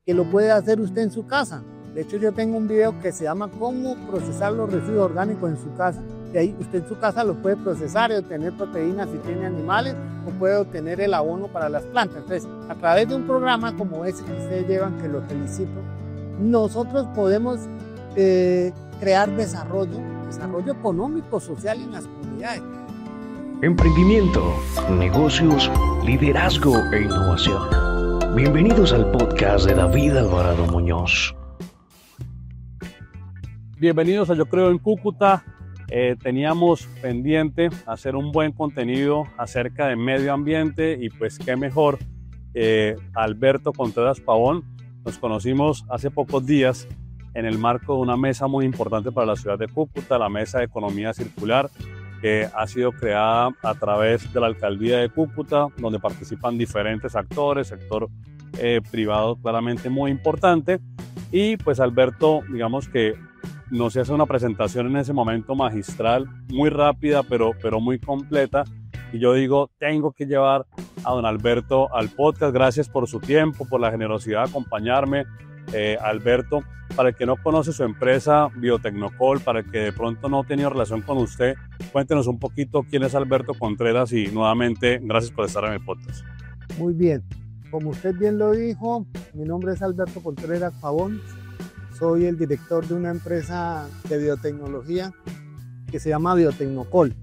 que lo puede hacer usted en su casa. De hecho, yo tengo un video que se llama cómo procesar los residuos orgánicos en su casa. Y ahí usted en su casa los puede procesar y obtener proteínas si tiene animales, o puede obtener el abono para las plantas. Entonces, a través de un programa como ese que ustedes llevan, que los felicito, nosotros podemos crear desarrollo económico, social en las comunidades. Emprendimiento, negocios, liderazgo e innovación. Bienvenidos al podcast de David Alvarado Muñoz. Bienvenidos a Yo Creo en Cúcuta. Teníamos pendiente hacer un buen contenido acerca de medio ambiente y pues qué mejor Alberto Contreras Pavón. Nos conocimos hace pocos días en el marco de una mesa muy importante para la ciudad de Cúcuta, la Mesa de Economía Circular, que ha sido creada a través de la Alcaldía de Cúcuta, donde participan diferentes actores, sector privado claramente muy importante. Y pues Alberto, digamos que nos hace una presentación en ese momento magistral, muy rápida, pero muy completa. Y yo digo, tengo que llevar a don Alberto al podcast. Gracias por su tiempo, por la generosidad de acompañarme. Alberto, para el que no conoce su empresa Biotecnocol, para el que de pronto no ha tenido relación con usted, cuéntenos un poquito quién es Alberto Contreras y nuevamente gracias por estar en el podcast. Muy bien, como usted bien lo dijo, mi nombre es Alberto Contreras Pavón, soy el director de una empresa de biotecnología que se llama Biotecnocol.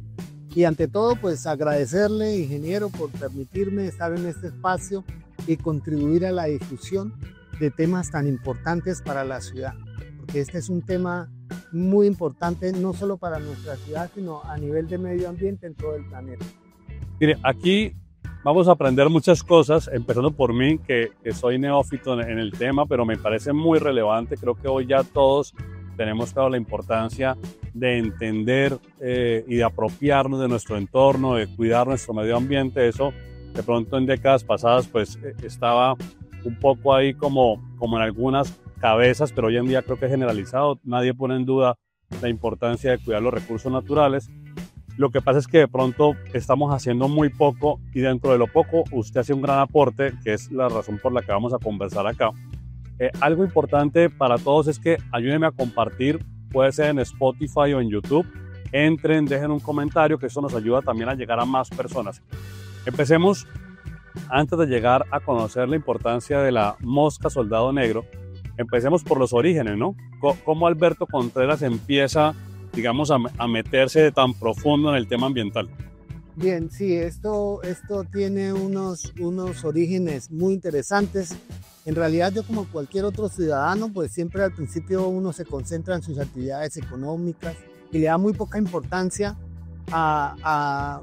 Y ante todo, pues agradecerle, ingeniero, por permitirme estar en este espacio y contribuir a la difusión de temas tan importantes para la ciudad, porque este es un tema muy importante no solo para nuestra ciudad, sino a nivel de medio ambiente en todo el planeta. Mire, aquí vamos a aprender muchas cosas, empezando por mí, que soy neófito en el tema, pero me parece muy relevante. Creo que hoy ya todos tenemos claro la importancia de entender y de apropiarnos de nuestro entorno, de cuidar nuestro medio ambiente. Eso de pronto en décadas pasadas pues estaba un poco ahí como en algunas cabezas, pero hoy en día creo que es generalizado. Nadie pone en duda la importancia de cuidar los recursos naturales. Lo que pasa es que de pronto estamos haciendo muy poco y dentro de lo poco usted hace un gran aporte, que es la razón por la que vamos a conversar acá. Algo importante para todos es que ayúdenme a compartir, puede ser en Spotify o en YouTube. Entren, dejen un comentario, que eso nos ayuda también a llegar a más personas. Empecemos. Antes de llegar a conocer la importancia de la mosca soldado negro, empecemos por los orígenes, ¿no? ¿Cómo Alberto Contreras empieza, digamos, a meterse tan profundo en el tema ambiental? Bien, sí, esto tiene unos orígenes muy interesantes. En realidad yo, como cualquier otro ciudadano, pues siempre al principio uno se concentra en sus actividades económicas y le da muy poca importancia a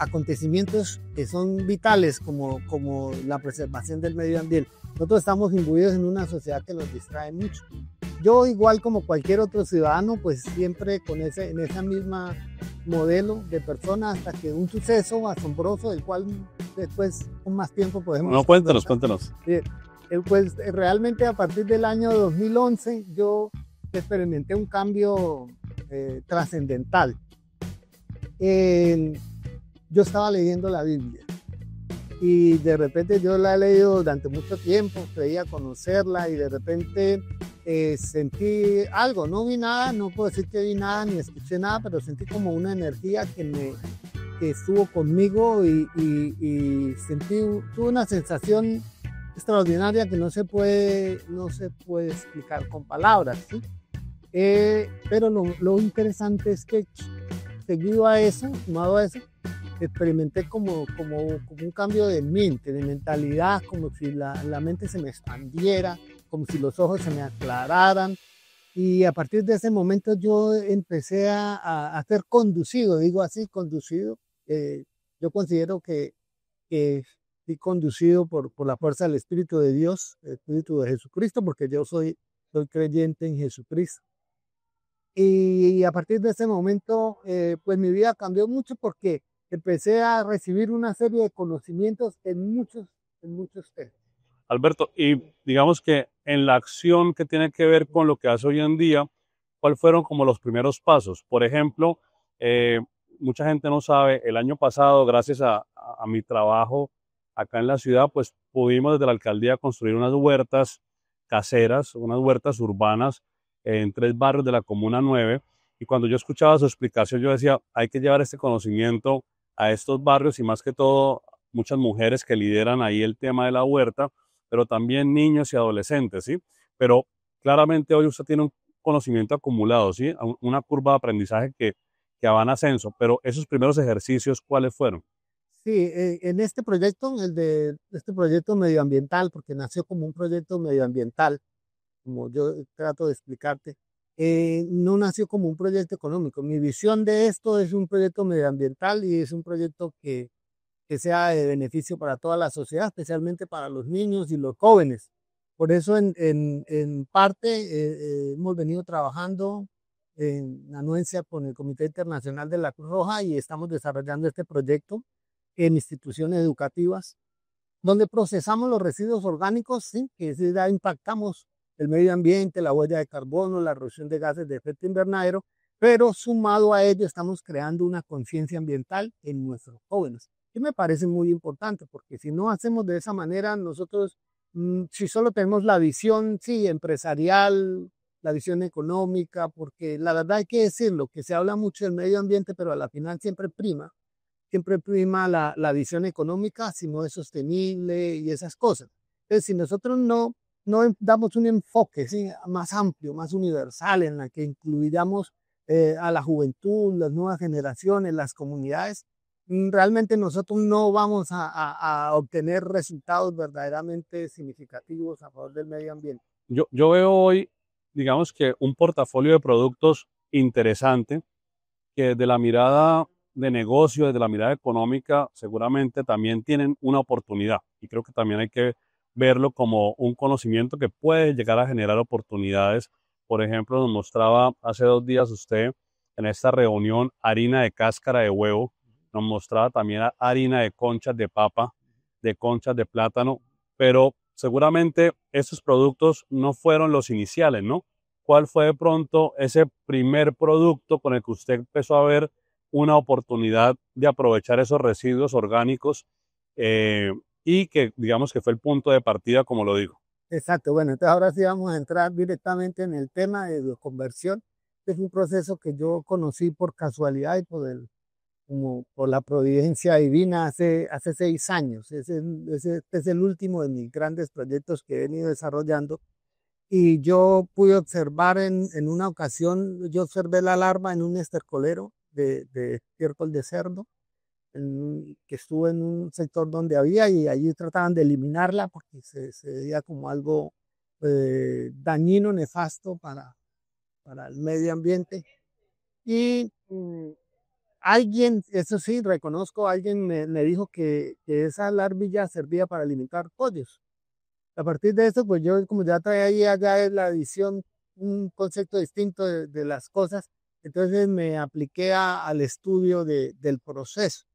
acontecimientos que son vitales como la preservación del medio ambiente. Nosotros estamos imbuidos en una sociedad que nos distrae mucho. Yo, igual como cualquier otro ciudadano, pues siempre en esa misma modelo de persona, hasta que un suceso asombroso del cual después con más tiempo podemos... No, cuéntanos. Pues realmente a partir del año 2011 yo experimenté un cambio trascendental. Yo estaba leyendo la Biblia y de repente yo la he leído durante mucho tiempo, creía conocerla y de repente sentí algo, no vi nada, no puedo decir que vi nada ni escuché nada, pero sentí como una energía que estuvo conmigo y tuve una sensación extraordinaria que no se puede explicar con palabras, ¿sí? Pero lo interesante es que seguido a eso, sumado a eso, experimenté como un cambio de mente, de mentalidad, como si la mente se me expandiera, como si los ojos se me aclararan. Y a partir de ese momento yo empecé a ser conducido, digo así, conducido. Yo considero que fui conducido por la fuerza del Espíritu de Dios, el Espíritu de Jesucristo, porque yo soy creyente en Jesucristo. Y a partir de ese momento, pues mi vida cambió mucho porque empecé a recibir una serie de conocimientos en muchos temas. Alberto, y digamos que en la acción que tiene que ver con lo que hace hoy en día, ¿cuáles fueron como los primeros pasos? Por ejemplo, mucha gente no sabe, el año pasado, gracias a mi trabajo acá en la ciudad, pues pudimos desde la alcaldía construir unas huertas caseras, unas huertas urbanas en 3 barrios de la Comuna 9. Y cuando yo escuchaba su explicación, yo decía, hay que llevar este conocimiento a estos barrios y más que todo muchas mujeres que lideran ahí el tema de la huerta, pero también niños y adolescentes, ¿sí? Pero claramente hoy usted tiene un conocimiento acumulado, ¿sí? Una curva de aprendizaje que va en ascenso, pero esos primeros ejercicios, ¿cuáles fueron? Sí, en este proyecto, el de este proyecto medioambiental, porque nació como un proyecto medioambiental, como yo trato de explicarte, no nació como un proyecto económico. Mi visión de esto es un proyecto medioambiental y es un proyecto que sea de beneficio para toda la sociedad, especialmente para los niños y los jóvenes. Por eso, en parte, hemos venido trabajando en anuencia con el Comité Internacional de la Cruz Roja y estamos desarrollando este proyecto en instituciones educativas, donde procesamos los residuos orgánicos, ¿sí? Que sí, ya impactamos el medio ambiente, la huella de carbono, la reducción de gases de efecto invernadero, pero sumado a ello estamos creando una conciencia ambiental en nuestros jóvenes, que me parece muy importante, porque si no hacemos de esa manera, nosotros, si solo tenemos la visión, sí, empresarial, la visión económica, porque la verdad hay que decirlo, que se habla mucho del medio ambiente, pero a la final siempre prima la visión económica, si no es sostenible y esas cosas. Entonces, si nosotros no damos un enfoque, ¿sí? Más amplio, más universal, en la que incluyamos a la juventud, las nuevas generaciones, las comunidades, realmente nosotros no vamos a obtener resultados verdaderamente significativos a favor del medio ambiente. Yo veo hoy, digamos que un portafolio de productos interesante que desde la mirada de negocio, desde la mirada económica, seguramente también tienen una oportunidad. Y creo que también hay que verlo como un conocimiento que puede llegar a generar oportunidades. Por ejemplo, nos mostraba hace 2 días usted en esta reunión harina de cáscara de huevo, nos mostraba también harina de conchas de papa, de conchas de plátano, pero seguramente esos productos no fueron los iniciales, ¿no? ¿Cuál fue de pronto ese primer producto con el que usted empezó a ver una oportunidad de aprovechar esos residuos orgánicos y que digamos que fue el punto de partida, como lo digo? Exacto, bueno, entonces ahora sí vamos a entrar directamente en el tema de la conversión. Este es un proceso que yo conocí por casualidad y como por la providencia divina hace 6 años. Este es el último de mis grandes proyectos que he venido desarrollando. Y yo pude observar en una ocasión, yo observé la larva en un estercolero de estiércol de cerdo, que estuvo en un sector donde había y allí trataban de eliminarla porque se veía como algo dañino, nefasto para el medio ambiente. Y alguien, eso sí, reconozco, alguien me dijo que esa larvilla servía para alimentar pollos. A partir de eso, pues yo como ya traía ahí allá en la visión un concepto distinto de las cosas, entonces me apliqué al estudio del proceso.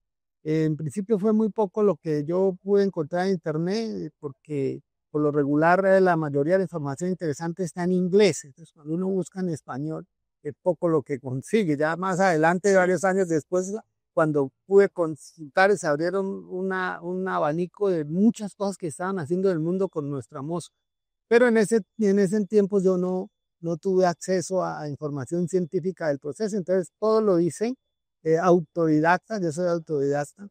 En principio fue muy poco lo que yo pude encontrar en internet, porque por lo regular la mayoría de la información interesante está en inglés. Entonces, cuando uno busca en español, es poco lo que consigue. Ya más adelante, varios años después, cuando pude consultar, se abrieron un abanico de muchas cosas que estaban haciendo en el mundo con nuestra mosca. Pero en ese tiempo yo no tuve acceso a información científica del proceso, entonces todo lo hice autodidacta, yo soy autodidacta,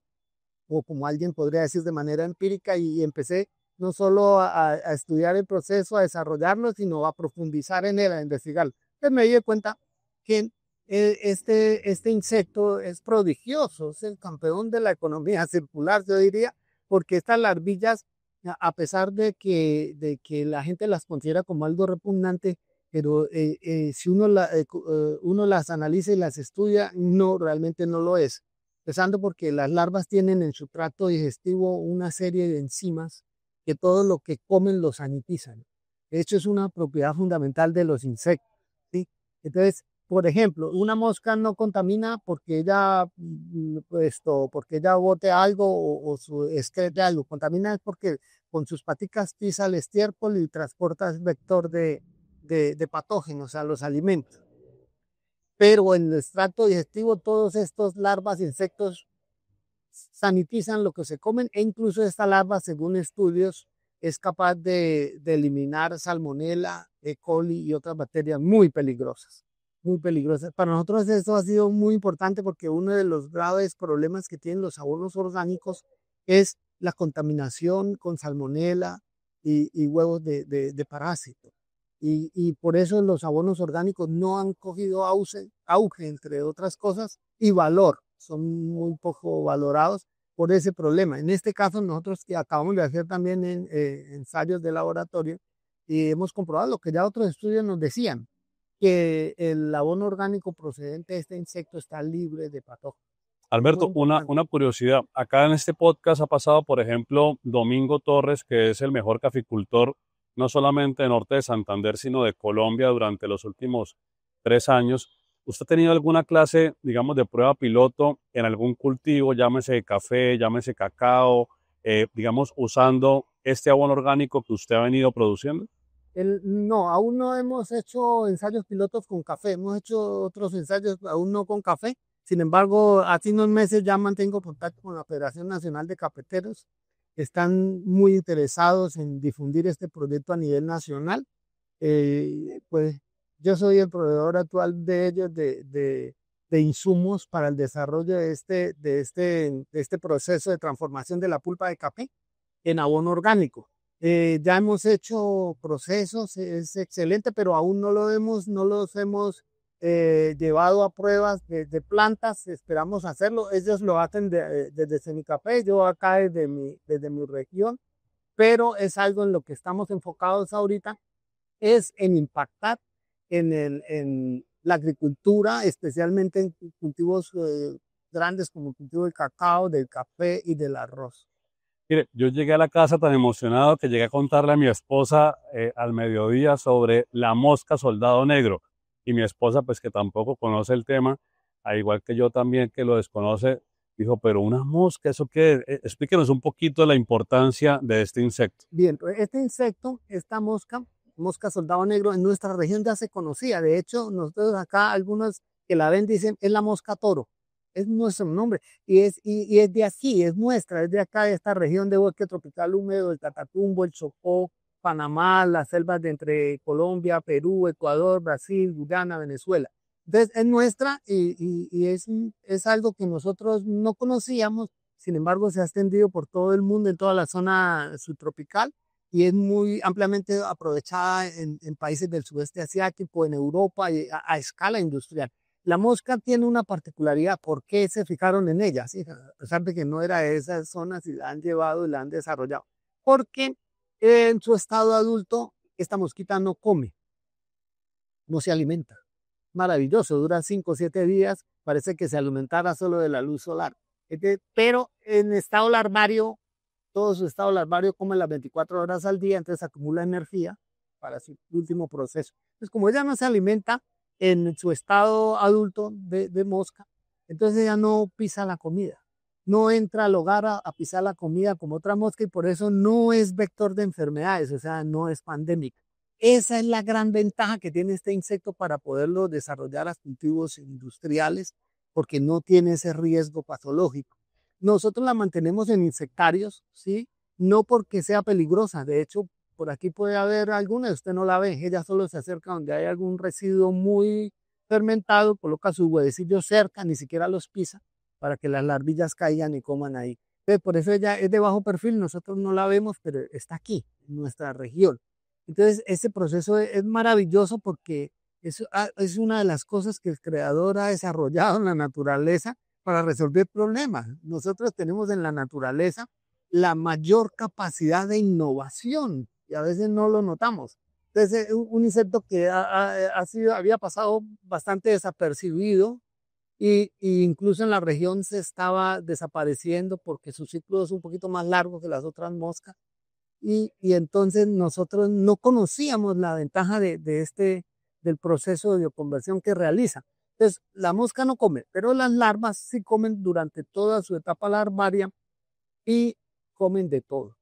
o como alguien podría decir de manera empírica, y empecé no solo a estudiar el proceso, a desarrollarlo, sino a profundizar en él, a investigarlo. Entonces me di cuenta que este insecto es prodigioso, es el campeón de la economía circular, yo diría, porque estas larvillas, a pesar de que la gente las considera como algo repugnante, pero si uno las analiza y las estudia, no, realmente no lo es. Empezando porque las larvas tienen en su tracto digestivo una serie de enzimas que todo lo que comen lo sanitizan. De hecho, es una propiedad fundamental de los insectos, ¿sí? Entonces, por ejemplo, una mosca no contamina porque ella bote algo o excrete algo. Contamina es porque con sus paticas pisa el estiércol y transporta el vector de patógenos a los alimentos. Pero en el extracto digestivo, todos estos larvas e insectos sanitizan lo que se comen e incluso esta larva, según estudios, es capaz de eliminar salmonela, E. coli y otras bacterias muy peligrosas, muy peligrosas. Para nosotros esto ha sido muy importante porque uno de los graves problemas que tienen los abonos orgánicos es la contaminación con salmonela y huevos de parásitos. Y por eso los abonos orgánicos no han cogido auge, entre otras cosas, y valor. Son muy poco valorados por ese problema. En este caso, nosotros que acabamos de hacer también ensayos de laboratorio y hemos comprobado lo que ya otros estudios nos decían, que el abono orgánico procedente de este insecto está libre de patógenos. Alberto, una curiosidad. Acá en este podcast ha pasado, por ejemplo, Domingo Torres, que es el mejor caficultor, no solamente de Norte de Santander, sino de Colombia durante los últimos 3 años. ¿Usted ha tenido alguna clase, digamos, de prueba piloto en algún cultivo, llámese café, llámese cacao, digamos, usando este abono orgánico que usted ha venido produciendo? No, aún no hemos hecho ensayos pilotos con café, hemos hecho otros ensayos aún no con café. Sin embargo, hace unos meses ya mantengo contacto con la Federación Nacional de Cafeteros. Están muy interesados en difundir este proyecto a nivel nacional. Pues yo soy el proveedor actual de ellos de insumos para el desarrollo de este proceso de transformación de la pulpa de café en abono orgánico. Ya hemos hecho procesos, es excelente, pero aún no los hemos llevado a pruebas de plantas. Esperamos hacerlo. Ellos lo hacen desde Semicafé, yo acá desde mi región, pero es algo en lo que estamos enfocados ahorita, es en impactar en la agricultura, especialmente en cultivos grandes como el cultivo del cacao, del café y del arroz. Mire, yo llegué a la casa tan emocionado que llegué a contarle a mi esposa al mediodía sobre la mosca soldado negro. Y mi esposa, pues que tampoco conoce el tema, al igual que yo también que lo desconoce, dijo, pero una mosca, ¿eso qué es? Explíquenos un poquito la importancia de este insecto. Bien, pues este insecto, esta mosca soldado negro, en nuestra región ya se conocía. De hecho, nosotros acá, algunos que la ven dicen, es la mosca toro. Es nuestro nombre. Y es de aquí, es nuestra, es de acá, de esta región de bosque tropical húmedo, el Catatumbo, el Chocó, Panamá, las selvas de entre Colombia, Perú, Ecuador, Brasil, Guyana, Venezuela. Entonces, es nuestra y es algo que nosotros no conocíamos. Sin embargo, se ha extendido por todo el mundo, en toda la zona subtropical, y es muy ampliamente aprovechada en países del sudeste asiático, en Europa, y a escala industrial. La mosca tiene una particularidad. ¿Por qué se fijaron en ella? ¿Sí? A pesar de que no era de esas zonas, y la han llevado y la han desarrollado. Porque en su estado adulto, esta mosquita no come, no se alimenta. Maravilloso, dura 5 o 7 días, parece que se alimentara solo de la luz solar. Pero en estado larvario, todo su estado larvario come las 24 horas al día, entonces acumula energía para su último proceso. Entonces, como ella no se alimenta en su estado adulto de mosca, entonces ella no pisa la comida, no entra al hogar a pisar la comida como otra mosca, y por eso no es vector de enfermedades, o sea, no es pandémica. Esa es la gran ventaja que tiene este insecto para poderlo desarrollar a cultivos industriales, porque no tiene ese riesgo patológico. Nosotros la mantenemos en insectarios, ¿sí? No porque sea peligrosa. De hecho, por aquí puede haber alguna, usted no la ve. Ella solo se acerca donde hay algún residuo muy fermentado, coloca sus huevecillos cerca, ni siquiera los pisa, para que las larvillas caigan y coman ahí. Entonces, por eso ella es de bajo perfil, nosotros no la vemos, pero está aquí, en nuestra región. Entonces, ese proceso es maravilloso porque es una de las cosas que el creador ha desarrollado en la naturaleza para resolver problemas. Nosotros tenemos en la naturaleza la mayor capacidad de innovación y a veces no lo notamos. Entonces, un insecto que había pasado bastante desapercibido y incluso en la región se estaba desapareciendo porque su ciclo es un poquito más largo que las otras moscas. Y entonces nosotros no conocíamos la ventaja del proceso de bioconversión que realiza. Entonces, la mosca no come, pero las larvas sí comen durante toda su etapa larvaria y comen de todo.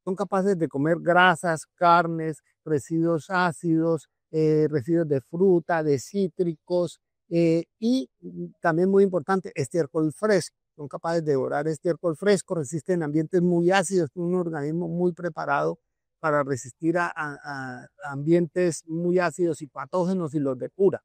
Son capaces de comer grasas, carnes, residuos ácidos, residuos de fruta, de cítricos y también muy importante, estiércol fresco. son capaces de devorar estiércol fresco, resisten ambientes muy ácidos, un organismo muy preparado para resistir a ambientes muy ácidos y patógenos y los depura.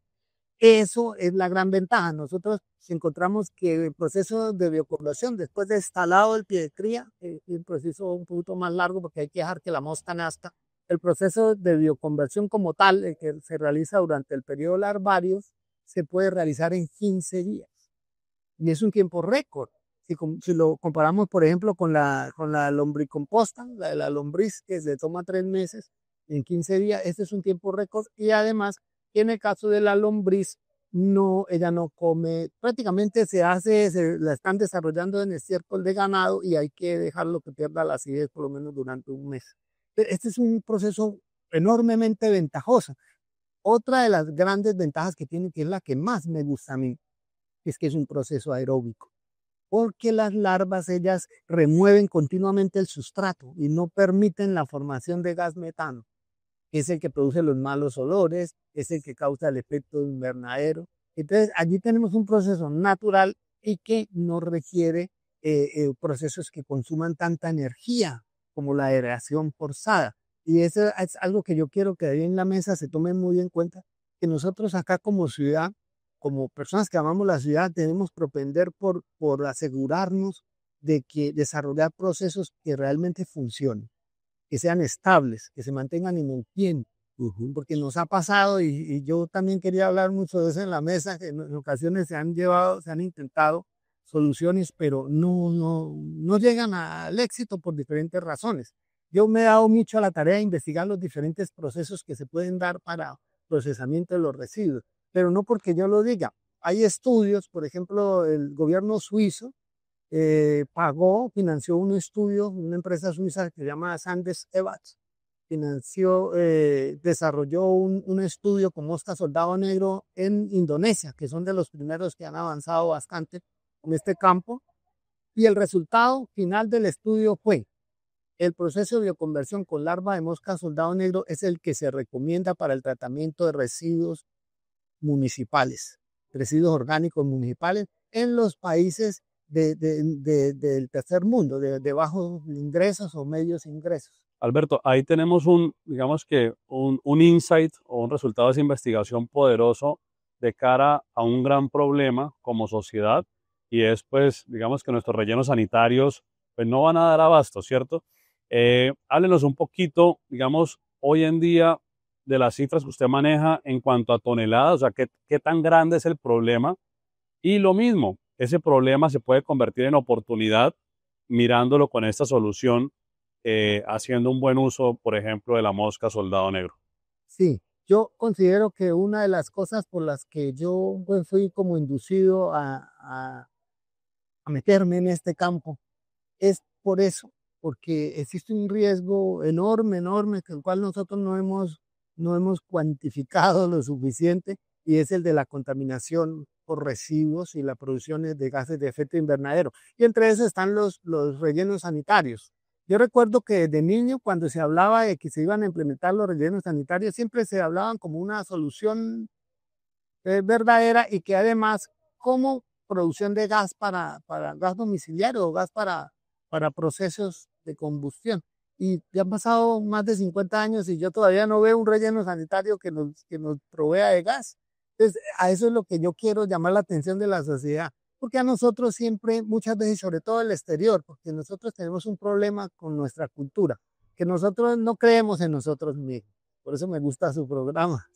Eso es la gran ventaja. Nosotros si encontramos que el proceso de bioconversión, después de instalado el pie de cría, el proceso un poquito más largo porque hay que dejar que la mosca nazca, el proceso de bioconversión como tal, el que se realiza durante el periodo larvario, se puede realizar en 15 días. Y es un tiempo récord. Si lo comparamos, por ejemplo, con la lombricomposta, la lombriz, que se toma 3 meses, en 15 días, este es un tiempo récord. Y además, en el caso de la lombriz, ella no come, prácticamente la están desarrollando en estiércol de ganado y hay que dejarlo que pierda la acidez por lo menos durante un mes. Este es un proceso enormemente ventajoso. Otra de las grandes ventajas que tiene, que es la que más me gusta a mí, es que es un proceso aeróbico, porque las larvas, ellas remueven continuamente el sustrato y no permiten la formación de gas metano, que es el que produce los malos olores, es el que causa el efecto invernadero. Entonces, allí tenemos un proceso natural y que no requiere procesos que consuman tanta energía como la aireación forzada. Y eso es algo que yo quiero que ahí en la mesa se tome muy en cuenta, que nosotros acá como ciudad, como personas que amamos la ciudad, debemos propender por asegurarnos de que desarrollar procesos que realmente funcionen, que sean estables, que se mantengan en el tiempo. Porque nos ha pasado, y yo también quería hablar mucho de eso en la mesa, que en ocasiones se han intentado soluciones, pero no llegan al éxito por diferentes razones. Yo me he dado mucho a la tarea de investigar los diferentes procesos que se pueden dar para procesamiento de los residuos, pero no porque yo lo diga. Hay estudios, por ejemplo, el gobierno suizo financió un estudio, una empresa suiza que se llama Sandes Evacs, desarrolló un estudio con mosca soldado negro en Indonesia, que son de los primeros que han avanzado bastante en este campo, y el resultado final del estudio fue: el proceso de bioconversión con larva de mosca soldado negro es el que se recomienda para el tratamiento de residuos municipales, residuos orgánicos municipales en los países del tercer mundo, de bajos ingresos o medios ingresos. Alberto, ahí tenemos digamos que un insight o un resultado de esa investigación poderoso de cara a un gran problema como sociedad, y es pues, digamos que nuestros rellenos sanitarios pues no van a dar abasto, ¿cierto? Háblenos un poquito, digamos, hoy en día de las cifras que usted maneja en cuanto a toneladas, o sea, qué tan grande es el problema, y lo mismo, ese problema se puede convertir en oportunidad mirándolo con esta solución, haciendo un buen uso, por ejemplo, de la mosca soldado negro. Sí, yo considero que una de las cosas por las que yo pues, fui como inducido a meterme en este campo es por eso, porque existe un riesgo enorme, que el cual nosotros no hemos cuantificado lo suficiente, y es el de la contaminación por residuos y la producción de gases de efecto invernadero. Y entre esos están los rellenos sanitarios. Yo recuerdo que de niño, cuando se hablaba de que se iban a implementar los rellenos sanitarios, siempre se hablaban como una solución verdadera, y que además como producción de gas para gas domiciliario o gas para procesos de combustión. Y ya han pasado más de 50 años y yo todavía no veo un relleno sanitario que nos provea de gas. Entonces, a eso es lo que yo quiero llamar la atención de la sociedad, porque a nosotros siempre, muchas veces, sobre todo el exterior, porque nosotros tenemos un problema con nuestra cultura, que nosotros no creemos en nosotros mismos. Por eso me gusta su programa,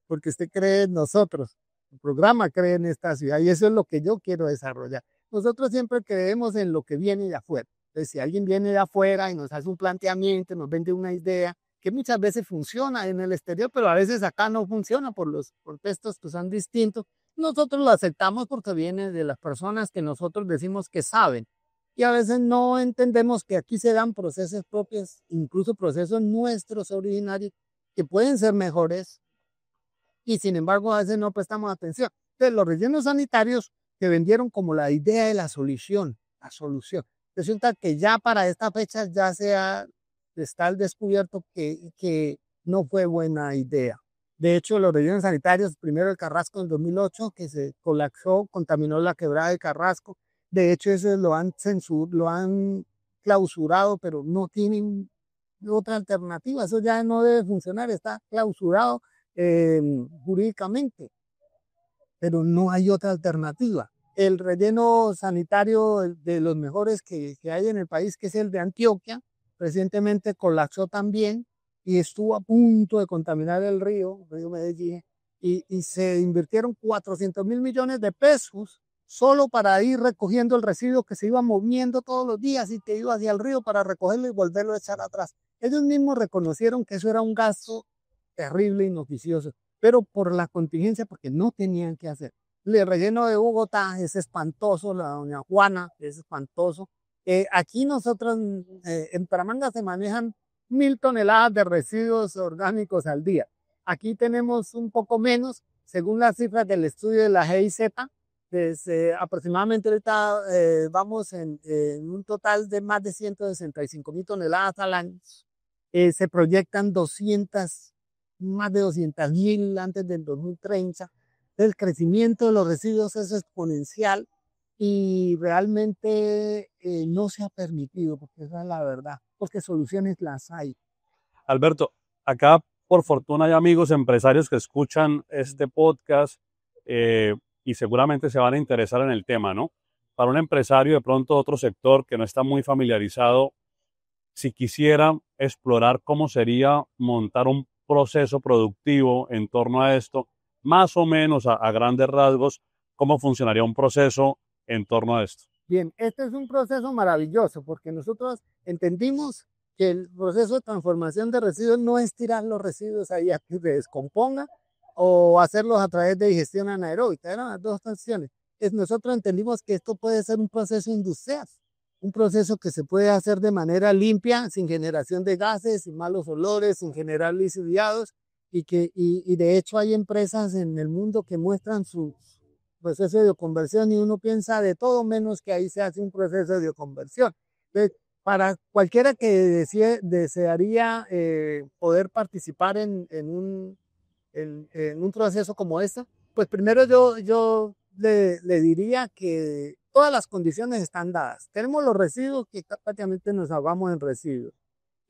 porque usted cree en nosotros, el programa cree en esta ciudad, y eso es lo que yo quiero desarrollar. Nosotros siempre creemos en lo que viene de afuera. Entonces, si alguien viene de afuera y nos hace un planteamiento, nos vende una idea, que muchas veces funciona en el exterior, pero a veces acá no funciona por los contextos que son distintos, nosotros lo aceptamos porque viene de las personas que nosotros decimos que saben. Y a veces no entendemos que aquí se dan procesos propios, incluso procesos nuestros originarios, que pueden ser mejores, y sin embargo a veces no prestamos atención. Entonces, los rellenos sanitarios se vendieron como la idea de la solución. Resulta que ya para esta fecha ya está al descubierto que no fue buena idea. De hecho, los rellenos sanitarios, primero el Carrasco en 2008, que se colapsó, contaminó la quebrada de Carrasco, De hecho, eso lo han clausurado, pero no tienen otra alternativa. Eso ya no debe funcionar, está clausurado jurídicamente, pero no hay otra alternativa. El relleno sanitario de los mejores que hay en el país, que es el de Antioquia, recientemente colapsó también y estuvo a punto de contaminar el río Medellín, y se invirtieron 400.000 millones de pesos solo para ir recogiendo el residuo que se iba moviendo todos los días y que iba hacia el río para recogerlo y volverlo a echar atrás. Ellos mismos reconocieron que eso era un gasto terrible, inoficioso, pero por la contingencia, porque no tenían que hacer. El relleno de Bogotá es espantoso, la Doña Juana es espantoso. Aquí nosotros en Bucaramanga se manejan 1.000 toneladas de residuos orgánicos al día. Aquí tenemos un poco menos, según las cifras del estudio de la GIZ, aproximadamente ahorita vamos en un total de más de 165.000 toneladas al año. Se proyectan más de 200.000 antes del 2030. El crecimiento de los residuos es exponencial y realmente no se ha permitido, porque esa es la verdad, porque soluciones las hay. Alberto, acá por fortuna hay amigos empresarios que escuchan este podcast y seguramente se van a interesar en el tema, ¿no? Para un empresario de pronto otro sector que no está muy familiarizado, si quisiera explorar cómo sería montar un proceso productivo en torno a esto, más o menos a grandes rasgos, cómo funcionaría un proceso en torno a esto. Bien, este es un proceso maravilloso porque nosotros entendimos que el proceso de transformación de residuos no es tirar los residuos ahí a que se descompongan o hacerlos a través de digestión anaeróbica. Eran las dos opciones. Nosotros entendimos que esto puede ser un proceso industrial, un proceso que se puede hacer de manera limpia, sin generación de gases, sin malos olores, sin generar lixiviados, y de hecho hay empresas en el mundo que muestran su proceso de bioconversión y uno piensa de todo menos que ahí se hace un proceso de bioconversión. Entonces, para cualquiera que desearía poder participar en un proceso como este, pues primero yo le diría que todas las condiciones están dadas. Tenemos los residuos que prácticamente nos ahogamos en residuos.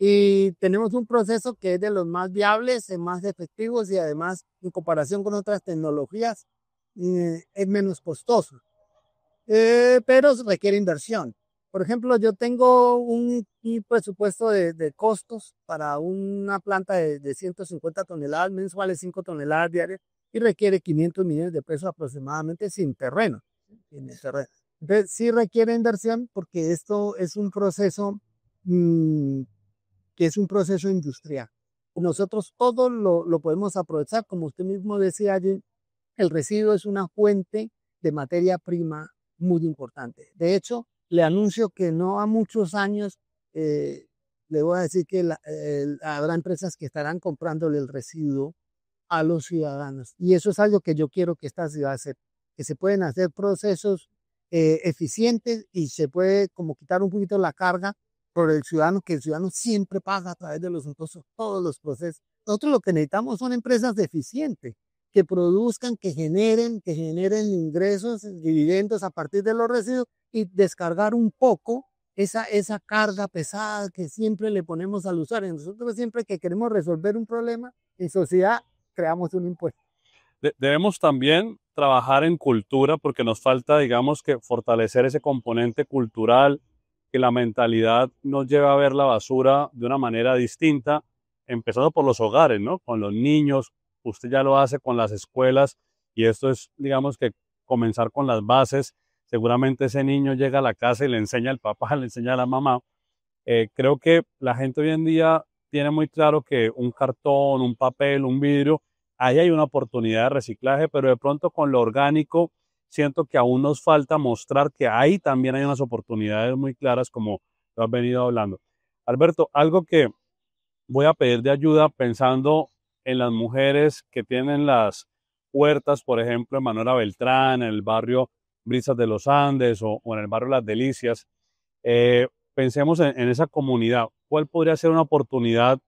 Y tenemos un proceso que es de los más viables, más efectivos y además en comparación con otras tecnologías es menos costoso. Pero requiere inversión. Por ejemplo, yo tengo un presupuesto de costos para una planta de 150 toneladas mensuales, 5 toneladas diarias, y requiere 500 millones de pesos aproximadamente sin terreno. Entonces, sí requiere inversión porque esto es un proceso que es un proceso industrial. Nosotros todo lo podemos aprovechar, como usted mismo decía allí, el residuo es una fuente de materia prima muy importante. De hecho, le anuncio que no a muchos años le voy a decir que habrá empresas que estarán comprándole el residuo a los ciudadanos. Y eso es algo que yo quiero que esta ciudad sepa, que se pueden hacer procesos eficientes y se puede como quitar un poquito la carga por el ciudadano, que el ciudadano siempre paga a través de los impuestos todos los procesos. Nosotros lo que necesitamos son empresas eficientes, que produzcan, que generen ingresos, dividendos a partir de los residuos y descargar un poco esa carga pesada que siempre le ponemos al usuario. Nosotros siempre que queremos resolver un problema en sociedad, creamos un impuesto. Debemos también trabajar en cultura porque nos falta, digamos, que fortalecer ese componente cultural, que la mentalidad nos lleva a ver la basura de una manera distinta, empezando por los hogares, ¿no? Con los niños, usted ya lo hace con las escuelas y esto es, digamos, que comenzar con las bases. Seguramente ese niño llega a la casa y le enseña al papá, le enseña a la mamá. Creo que la gente hoy en día tiene muy claro que un cartón, un papel, un vidrio, ahí hay una oportunidad de reciclaje, pero de pronto con lo orgánico siento que aún nos falta mostrar que ahí también hay unas oportunidades muy claras como lo has venido hablando. Alberto, algo que voy a pedir de ayuda pensando en las mujeres que tienen las huertas, por ejemplo, en Manuela Beltrán, en el barrio Brisas de los Andes o en el barrio Las Delicias. Pensemos en esa comunidad. ¿Cuál podría ser una oportunidad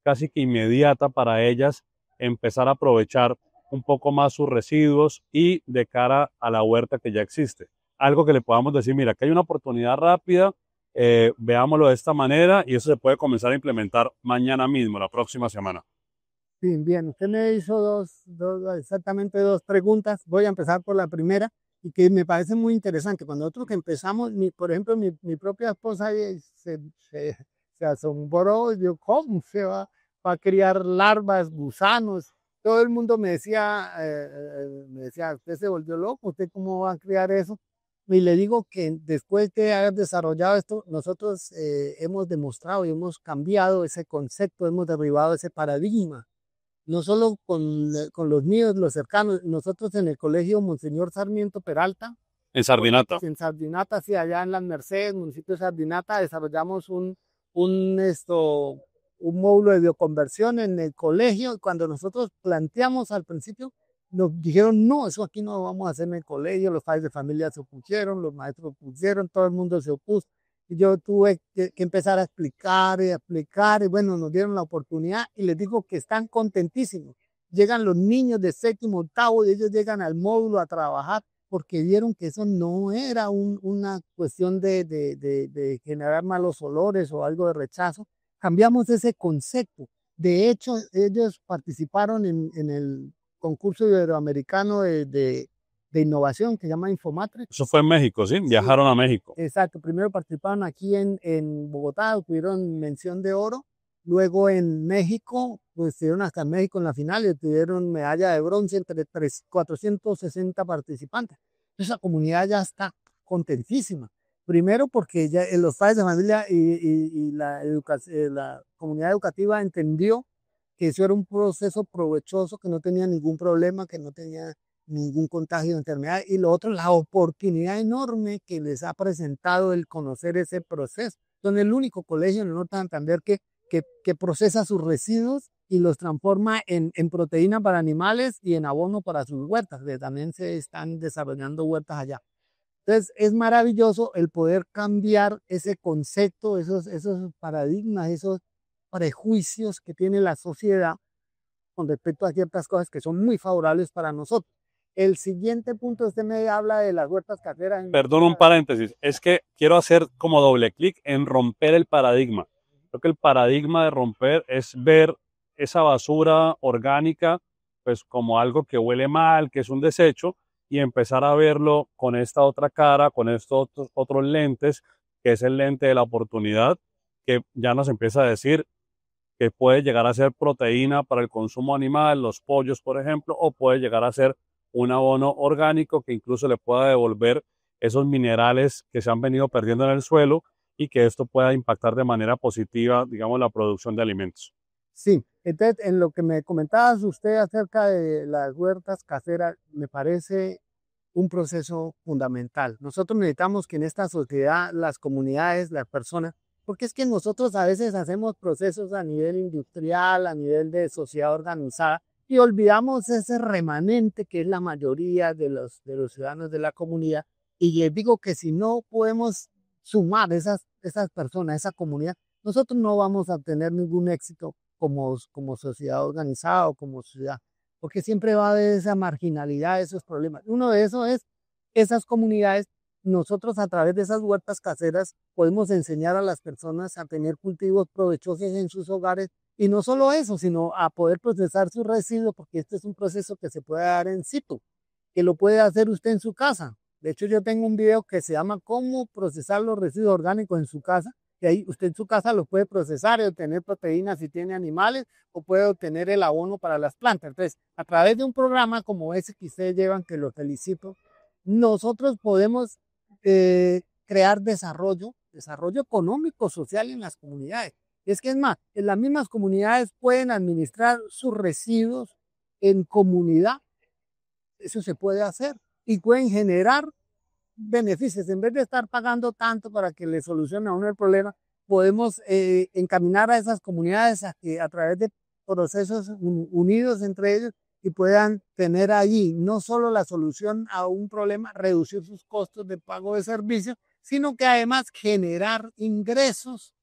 casi que inmediata para ellas empezar a aprovechar un poco más sus residuos y de cara a la huerta que ya existe? algo que le podamos decir, mira, que hay una oportunidad rápida, veámoslo de esta manera y eso se puede comenzar a implementar mañana mismo, la próxima semana. Sí, bien, usted me hizo exactamente dos preguntas. Voy a empezar por la primera y que me parece muy interesante. Cuando nosotros que empezamos, por ejemplo, mi propia esposa se asombró, yo, ¿cómo se va a criar larvas, gusanos? Todo el mundo me decía, usted se volvió loco, ¿usted cómo va a criar eso? Y le digo que después de haber desarrollado esto, nosotros hemos demostrado y hemos cambiado ese concepto, hemos derribado ese paradigma no solo con los míos, los cercanos, nosotros en el colegio Monseñor Sarmiento Peralta, En Sardinata. en Sardinata, sí, allá en las Mercedes, municipio de Sardinata, desarrollamos un módulo de bioconversión en el colegio. Cuando nosotros planteamos al principio, nos dijeron, no, eso aquí no lo vamos a hacer en el colegio, los padres de familia se opusieron, los maestros opusieron, todo el mundo se opuso. Y yo tuve que empezar a explicar, y bueno, nos dieron la oportunidad y les digo que están contentísimos. Llegan los niños de séptimo, octavo, y ellos llegan al módulo a trabajar porque vieron que eso no era una cuestión de generar malos olores o algo de rechazo. Cambiamos ese concepto. De hecho, ellos participaron en el concurso iberoamericano de innovación que se llama Infomatrix. Eso fue en México, ¿sí? Viajaron a México. Exacto, primero participaron aquí en Bogotá, tuvieron mención de oro, luego en México, pues estuvieron hasta en México en la final y tuvieron medalla de bronce entre 460 participantes. Esa comunidad ya está contentísima. Primero porque ya los padres de familia y la comunidad educativa entendió que eso era un proceso provechoso, que no tenía ningún problema, que no tenía ningún contagio de enfermedad, y lo otro, la oportunidad enorme que les ha presentado el conocer ese proceso. Son el único colegio en el norte de Santander que procesa sus residuos y los transforma en proteína para animales y en abono para sus huertas, que también se están desarrollando huertas allá. Entonces es maravilloso el poder cambiar ese concepto, esos paradigmas, esos prejuicios que tiene la sociedad con respecto a ciertas cosas que son muy favorables para nosotros. El siguiente punto, usted me habla de las huertas caseras. Perdón, un paréntesis. Es que quiero hacer como doble clic en romper el paradigma. Creo que el paradigma de romper es ver esa basura orgánica pues como algo que huele mal, que es un desecho, y empezar a verlo con esta otra cara, con estos otros lentes, que es el lente de la oportunidad, que ya nos empieza a decir que puede llegar a ser proteína para el consumo animal, los pollos, por ejemplo, o puede llegar a ser un abono orgánico que incluso le pueda devolver esos minerales que se han venido perdiendo en el suelo y que esto pueda impactar de manera positiva, digamos, la producción de alimentos. Sí, entonces en lo que me comentabas usted acerca de las huertas caseras, me parece un proceso fundamental. Nosotros necesitamos que en esta sociedad las comunidades, las personas, porque es que nosotros a veces hacemos procesos a nivel industrial, a nivel de sociedad organizada, y olvidamos ese remanente que es la mayoría de los ciudadanos de la comunidad. Y les digo que si no podemos sumar esas personas, esa comunidad, nosotros no vamos a tener ningún éxito como sociedad organizada o como ciudad, porque siempre va a haber esa marginalidad, esos problemas. Uno de esos es esas comunidades. Nosotros a través de esas huertas caseras podemos enseñar a las personas a tener cultivos provechosos en sus hogares y no solo eso, sino a poder procesar sus residuos, porque este es un proceso que se puede dar en situ, que lo puede hacer usted en su casa. De hecho, yo tengo un video que se llama Cómo procesar los residuos orgánicos en su casa, que ahí usted en su casa los puede procesar y obtener proteínas si tiene animales o puede obtener el abono para las plantas. Entonces, a través de un programa como ese que ustedes llevan, que los felicito, nosotros podemos crear desarrollo económico, social en las comunidades. Es que es más, en las mismas comunidades pueden administrar sus residuos en comunidad. Eso se puede hacer y pueden generar beneficios. En vez de estar pagando tanto para que le solucione a uno el problema, podemos encaminar a esas comunidades a que a través de procesos unidos entre ellos y puedan tener allí no solo la solución a un problema, reducir sus costos de pago de servicios, sino que además generar ingresos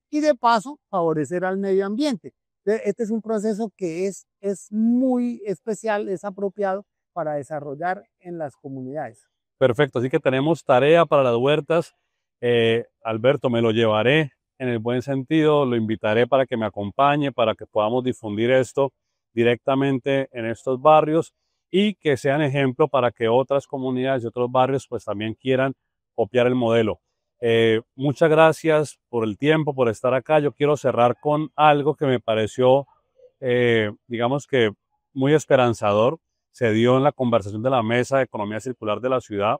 y de paso favorecer al medio ambiente. Este es un proceso que es muy especial, es apropiado para desarrollar en las comunidades. Perfecto, así que tenemos tarea para las huertas. Alberto, me lo llevaré en el buen sentido, lo invitaré para que me acompañe, para que podamos difundir esto directamente en estos barrios y que sean ejemplo para que otras comunidades y otros barrios pues también quieran copiar el modelo. Muchas gracias por el tiempo, por estar acá. Yo quiero cerrar con algo que me pareció, digamos que muy esperanzador. Se dio en la conversación de la mesa de economía circular de la ciudad.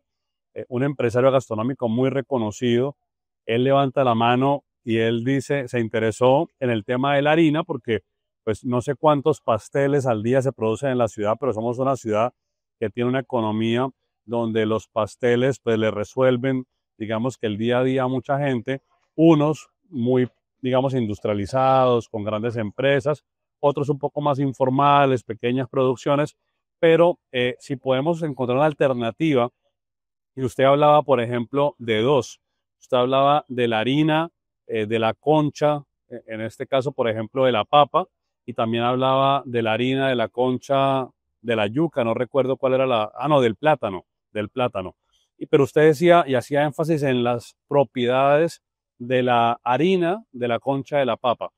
Un empresario gastronómico muy reconocido, él levanta la mano y él dice, se interesó en el tema de la harina porque pues no sé cuántos pasteles al día se producen en la ciudad, pero somos una ciudad que tiene una economía donde los pasteles pues le resuelven, digamos que el día a día a mucha gente, unos muy, digamos, industrializados, con grandes empresas, otros un poco más informales, pequeñas producciones, pero si podemos encontrar una alternativa, y usted hablaba, por ejemplo, de dos, usted hablaba de la harina, de la concha, en este caso, por ejemplo, de la papa, y también hablaba de la harina, de la concha, de la yuca, no recuerdo cuál era no, del plátano. Pero usted decía y hacía énfasis en las propiedades de la harina, de la concha, de la papa.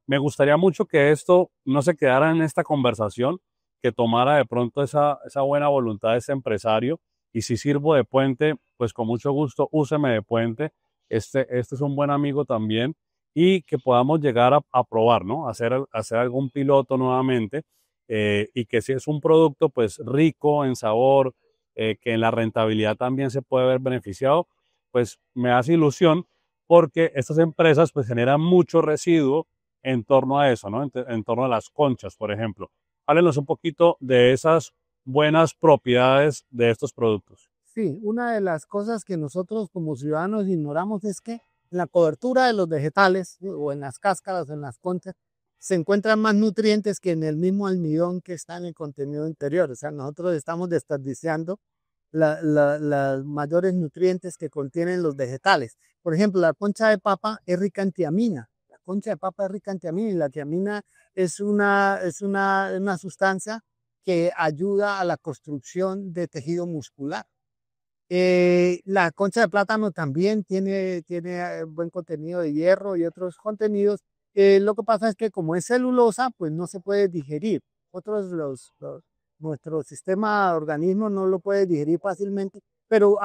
Me gustaría mucho que esto no se quedara en esta conversación, que tomara de pronto esa buena voluntad de ese empresario. Y si sirvo de puente, pues con mucho gusto úseme de puente. Este es un buen amigo también y que podamos llegar a probar, ¿no? Hacer algún piloto nuevamente y que si es un producto pues rico en sabor, que en la rentabilidad también se puede ver beneficiado, pues me hace ilusión porque estas empresas pues generan mucho residuo en torno a eso, ¿no? En torno a las conchas, por ejemplo. Háblenos un poquito de esas buenas propiedades de estos productos. Sí, una de las cosas que nosotros como ciudadanos ignoramos es que en la cobertura de los vegetales o en las cáscaras o en las conchas se encuentran más nutrientes que en el mismo almidón que está en el contenido interior. O sea, nosotros estamos desperdiciando los mayores nutrientes que contienen los vegetales. Por ejemplo, la concha de papa es rica en tiamina. La concha de papa es rica en tiamina y la tiamina es una sustancia que ayuda a la construcción de tejido muscular. La concha de plátano también tiene buen contenido de hierro y otros contenidos. Lo que pasa es que como es celulosa, pues no se puede digerir. Nuestro sistema de organismo no lo puede digerir fácilmente, pero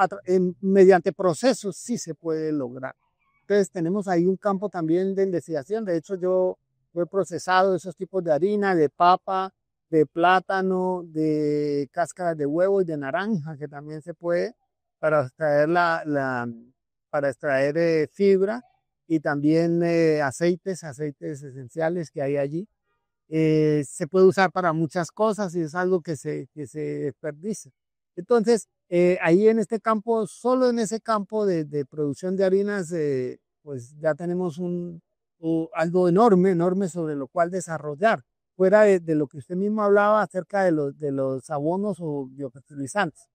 mediante procesos sí se puede lograr. Entonces tenemos ahí un campo también de investigación. De hecho, yo he procesado esos tipos de harina, de papa, de plátano, de cáscaras de huevo y de naranja, que también se puede para extraer para extraer fibra y también aceites esenciales que hay allí. Se puede usar para muchas cosas y es algo que se desperdicia. Entonces, ahí en este campo, solo en ese campo de producción de harinas, pues ya tenemos algo enorme sobre lo cual desarrollar, fuera de lo que usted mismo hablaba acerca de los abonos o biofertilizantes.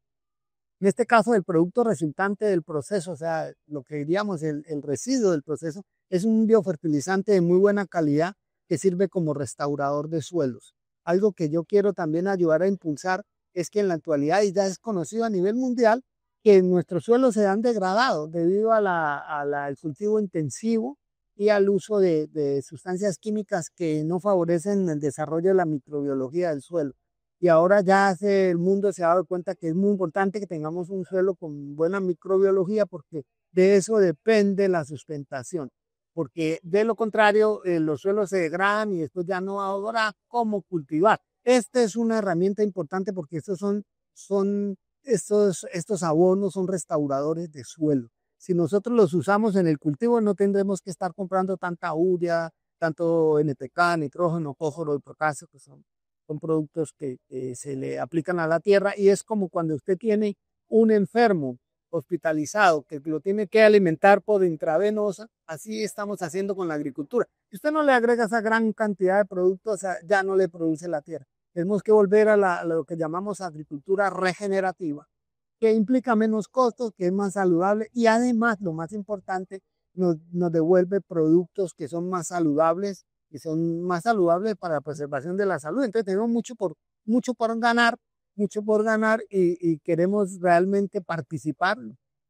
En este caso, el producto resultante del proceso, o sea, lo que diríamos el residuo del proceso, es un biofertilizante de muy buena calidad que sirve como restaurador de suelos. Algo que yo quiero también ayudar a impulsar es que en la actualidad ya es conocido a nivel mundial que nuestros suelos se han degradado debido al cultivo intensivo y al uso de sustancias químicas que no favorecen el desarrollo de la microbiología del suelo. Y ahora ya el mundo se ha dado cuenta que es muy importante que tengamos un suelo con buena microbiología porque de eso depende la sustentación. Porque de lo contrario, los suelos se degradan y después ya no habrá cómo cultivar. Esta es una herramienta importante porque estos abonos son restauradores de suelo. Si nosotros los usamos en el cultivo, no tendremos que estar comprando tanta urea, tanto NPK, nitrógeno, fósforo y potasio, que son productos que se le aplican a la tierra. Y es como cuando usted tiene un enfermo hospitalizado que lo tiene que alimentar por intravenosa, así estamos haciendo con la agricultura. Si usted no le agrega esa gran cantidad de productos, ya no le produce la tierra. Tenemos que volver a lo que llamamos agricultura regenerativa, que implica menos costos, que es más saludable y además, lo más importante, nos devuelve productos que son más saludables y son más saludables para la preservación de la salud. Entonces tenemos mucho por ganar mucho por ganar y queremos realmente participar,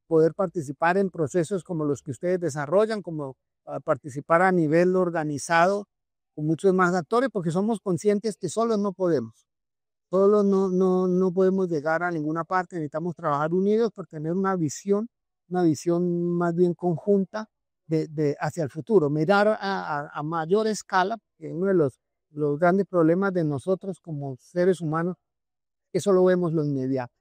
poder participar en procesos como los que ustedes desarrollan, como participar a nivel organizado con muchos más actores, porque somos conscientes que solos no podemos. Solos no podemos llegar a ninguna parte, necesitamos trabajar unidos por tener una visión más bien conjunta hacia el futuro, mirar a mayor escala, que uno de los grandes problemas de nosotros como seres humanos, que solo vemos lo inmediato.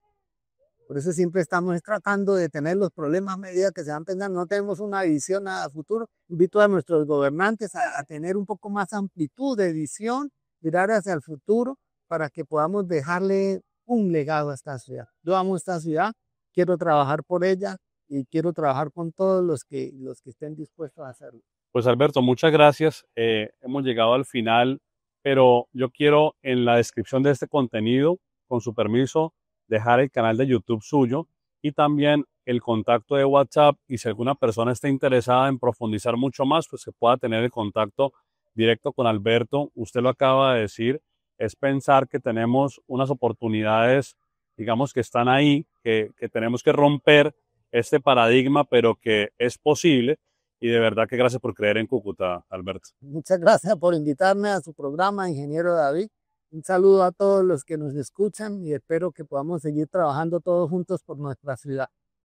Por eso siempre estamos tratando de tener los problemas a medida que se van pensando, no tenemos una visión a futuro. Invito a nuestros gobernantes a tener un poco más amplitud de visión, mirar hacia el futuro para que podamos dejarle un legado a esta ciudad. Yo amo esta ciudad, quiero trabajar por ella y quiero trabajar con todos los que estén dispuestos a hacerlo. Pues Alberto, muchas gracias. Hemos llegado al final, pero yo quiero en la descripción de este contenido, con su permiso, dejar el canal de YouTube suyo y también el contacto de WhatsApp, y si alguna persona está interesada en profundizar mucho más, pues que pueda tener el contacto directo con Alberto. Usted lo acaba de decir, es pensar que tenemos unas oportunidades, digamos, que están ahí, que tenemos que romper este paradigma, pero que es posible. Y de verdad que gracias por creer en Cúcuta, Alberto. Muchas gracias por invitarme a su programa, ingeniero David. Un saludo a todos los que nos escuchan y espero que podamos seguir trabajando todos juntos por nuestra ciudad.